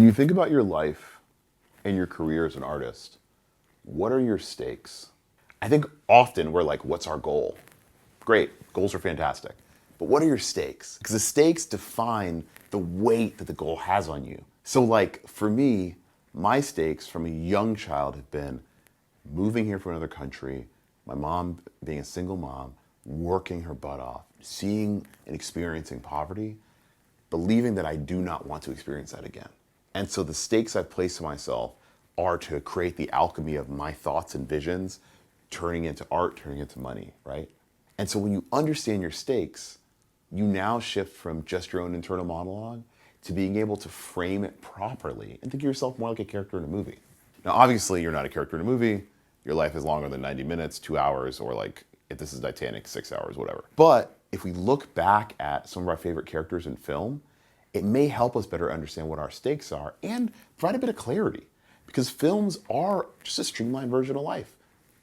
you think about your life and your career as an artist, what are your stakes? I think often we're like, what's our goal? Great, goals are fantastic. But what are your stakes? Because the stakes define the weight that the goal has on you. So like for me, my stakes from a young child have been moving here from another country, my mom being a single mom, working her butt off, seeing and experiencing poverty, believing that I do not want to experience that again. And so the stakes I've placed on myself are to create the alchemy of my thoughts and visions, turning into art, turning into money, right? And so when you understand your stakes, you now shift from just your own internal monologue to being able to frame it properly and think of yourself more like a character in a movie. Now, obviously, you're not a character in a movie. Your life is longer than 90 minutes, 2 hours, or like, if this is Titanic, 6 hours, whatever. But if we look back at some of our favorite characters in film, it may help us better understand what our stakes are and provide a bit of clarity. Because films are just a streamlined version of life,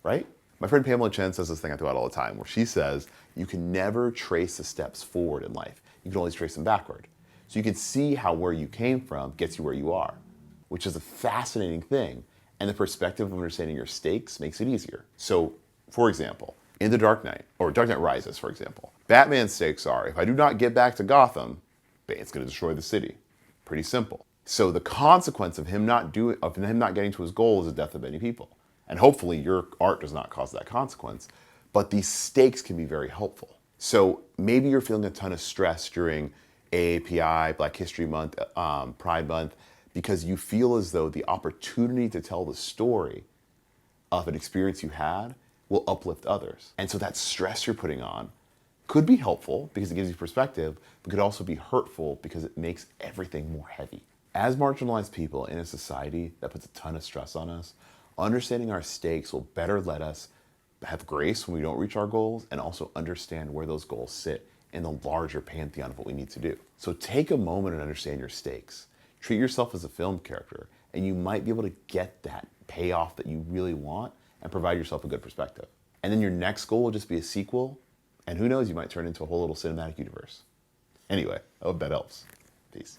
right? My friend Pamela Chen says this thing I throw out all the time, where she says, you can never trace the steps forward in life. You can always trace them backward. So you can see how where you came from gets you where you are, which is a fascinating thing. And the perspective of understanding your stakes makes it easier. So, for example, in The Dark Knight, or Dark Knight Rises, for example, Batman's stakes are, if I do not get back to Gotham, Bane's going to destroy the city. Pretty simple. So the consequence of him not getting to his goal is the death of many people. And hopefully your art does not cause that consequence, but these stakes can be very helpful. So maybe you're feeling a ton of stress during AAPI, Black History Month, Pride Month, because you feel as though the opportunity to tell the story of an experience you had will uplift others. And so that stress you're putting on could be helpful because it gives you perspective, but could also be hurtful because it makes everything more heavy. As marginalized people in a society that puts a ton of stress on us, understanding our stakes will better let us have grace when we don't reach our goals and also understand where those goals sit in the larger pantheon of what we need to do. So take a moment and understand your stakes. Treat yourself as a film character, and you might be able to get that payoff that you really want and provide yourself a good perspective. And then your next goal will just be a sequel, and who knows, you might turn into a whole little cinematic universe. Anyway, I hope that helps. Peace.